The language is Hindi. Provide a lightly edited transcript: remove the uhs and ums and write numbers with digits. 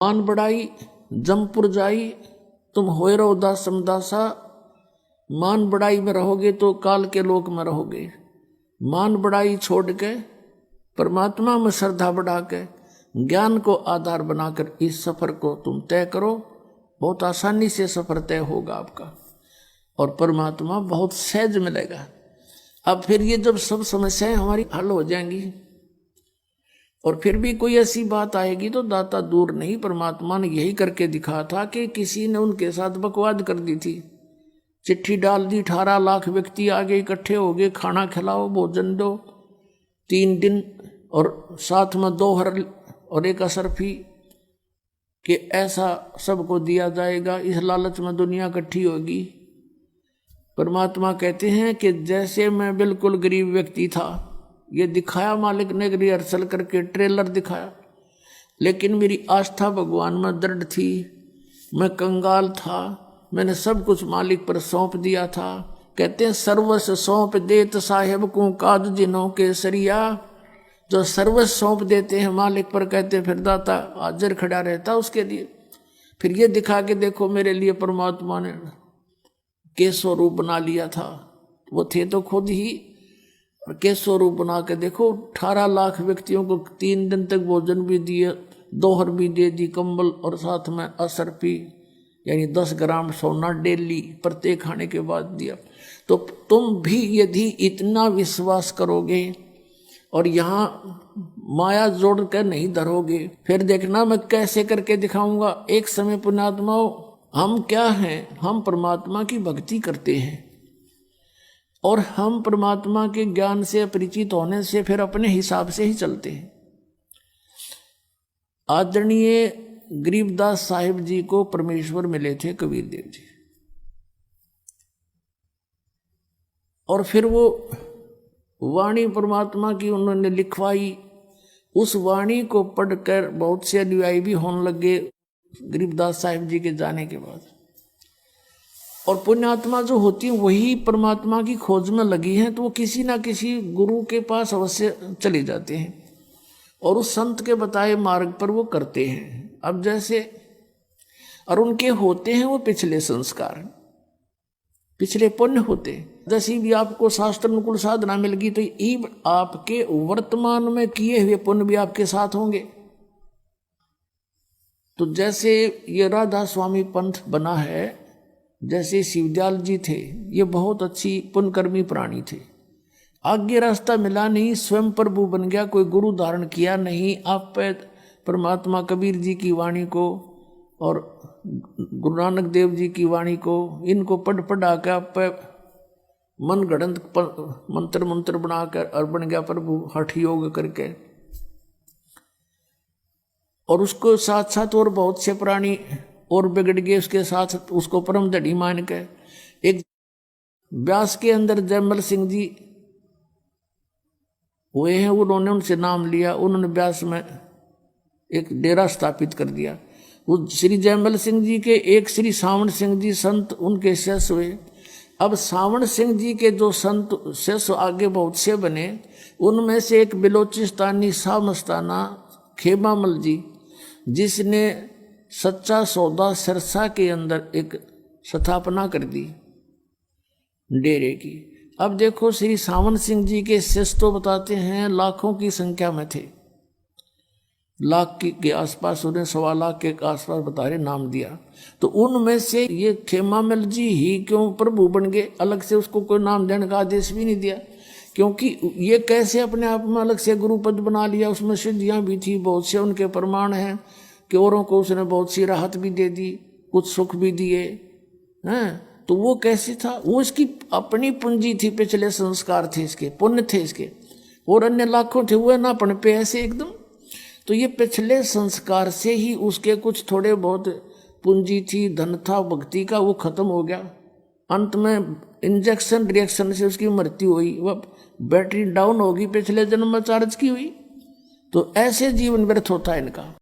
मान बढ़ाई जमपुर जाई, तुम होए रहो दास समदासा। मान बढ़ाई में रहोगे तो काल के लोक में रहोगे। मान बढ़ाई छोड़ के परमात्मा में श्रद्धा बढ़ा के ज्ञान को आधार बनाकर इस सफर को तुम तय करो। बहुत आसानी से सफर तय होगा आपका और परमात्मा बहुत सहज मिलेगा। अब फिर ये जब सब समस्याएं हमारी हल हो जाएंगी और फिर भी कोई ऐसी बात आएगी तो दाता दूर नहीं, परमात्मा ने यही करके दिखा था कि किसी ने उनके साथ बकवाद कर दी थी। चिट्ठी डाल दी, 18 लाख व्यक्ति आगे इकट्ठे हो गए, खाना खिलाओ भोजन दो 3 दिन और साथ में 2 हर और 1 असरफी कि ऐसा सबको दिया जाएगा। इस लालच में दुनिया इकट्ठी होगी। परमात्मा कहते हैं कि जैसे मैं बिल्कुल गरीब व्यक्ति था, ये दिखाया मालिक ने रिहर्सल करके ट्रेलर दिखाया, लेकिन मेरी आस्था भगवान में दृढ़ थी। मैं कंगाल था, मैंने सब कुछ मालिक पर सौंप दिया था। कहते हैं सर्वस्व सौंप देत साहेब को काज जिन्हों के सरिया। जो सर्वस्व सौंप देते हैं मालिक पर, कहते फिर दाता हाजिर खड़ा रहता उसके लिए। फिर ये दिखा के देखो मेरे लिए परमात्मा ने के स्वरूप बना लिया था। वो थे तो खुद ही, के स्वरूप बना के देखो 18 लाख व्यक्तियों को 3 दिन तक भोजन भी दिए, 2 हर भी दे दी, कंबल और साथ में असरफी यानी 10 ग्राम सोना डेली प्रत्येक खाने के बाद दिया। तो तुम भी यदि इतना विश्वास करोगे और यहाँ माया जोड़ कर नहीं धरोगे, फिर देखना मैं कैसे करके दिखाऊंगा। एक समय पुण्यात्माओं, हम क्या हैं? हम परमात्मा की भक्ति करते हैं और हम परमात्मा के ज्ञान से परिचित होने से फिर अपने हिसाब से ही चलते हैं। आदरणीय गरीबदास साहिब जी को परमेश्वर मिले थे कबीर देव जी, और फिर वो वाणी परमात्मा की उन्होंने लिखवाई। उस वाणी को पढ़कर बहुत से अनुयायी भी होने लगे गरीबदास साहिब जी के जाने के बाद। और पुण्यात्मा जो होती है वही परमात्मा की खोज में लगी हैं, तो वो किसी ना किसी गुरु के पास अवश्य चले जाते हैं और उस संत के बताए मार्ग पर वो करते हैं। अब जैसे और उनके होते हैं वो पिछले संस्कार, पिछले पुण्य होते। जैसी भी आपको शास्त्र अनुकूल साधना मिल गई तो ये आपके वर्तमान में किए हुए पुण्य भी आपके साथ होंगे। तो जैसे ये राधा स्वामी पंथ बना है, जैसे शिवदयाल जी थे, ये बहुत अच्छी पुण्यकर्मी प्राणी थे। आगे रास्ता मिला नहीं, स्वयं प्रभु बन गया, कोई गुरु धारण किया नहीं। आप पे परमात्मा कबीर जी की वाणी को और गुरु नानक देव जी की वाणी को, इनको पढ़ा के आप पे मन गढ़ंत मंत्र मंत्र बनाकर और बन गया प्रभु हठ योग करके। और उसको साथ साथ और बहुत से प्राणी और बिगड़ गए उसके साथ, उसको परम धड़ी मान के। एक व्यास के अंदर जयमल सिंह जी हुए हैं, उन्होंने उनसे नाम लिया, उन्होंने व्यास में एक डेरा स्थापित कर दिया। उस श्री जयमल सिंह जी के एक श्री सावण सिंह जी संत उनके शिष्य हुए। अब सावण सिंह जी के जो संत शिष्य आगे बहुत से बने, उनमें से एक बिलोचिस्तानी शाह मस्ताना खेमामल जी, जिसने सच्चा सौदा सिरसा के अंदर एक स्थापना कर दी डेरे की। अब देखो श्री सावन सिंह जी के शिष्य तो बताते हैं लाखों की संख्या में थे, लाख के आसपास, उन्हें 1.25 लाख के आसपास बता रहे नाम दिया। तो उनमें से ये खेमामल जी ही क्यों प्रभु बन गए? अलग से उसको कोई नाम देने का आदेश भी नहीं दिया, क्योंकि ये कैसे अपने आप में अलग से गुरु पद बना लिया। उसमें सिद्धियां भी थी, बहुत से उनके प्रमाण हैं कि औरों को उसने बहुत सी राहत भी दे दी, कुछ सुख भी दिए हैं। तो वो कैसे था? वो इसकी अपनी पूंजी थी, पिछले संस्कार थे इसके, पुण्य थे इसके, और अन्य लाखों थे वो ना पन पे ऐसे एकदम। तो ये पिछले संस्कार से ही उसके कुछ थोड़े बहुत पूंजी थी, धन था भक्ति का, वो खत्म हो गया। अंत में इंजेक्शन रिएक्शन से उसकी मृत्यु हुई, वह बैटरी डाउन होगी, पिछले जन्म में चार्ज की हुई। तो ऐसे जीवन व्यर्थ होता है इनका।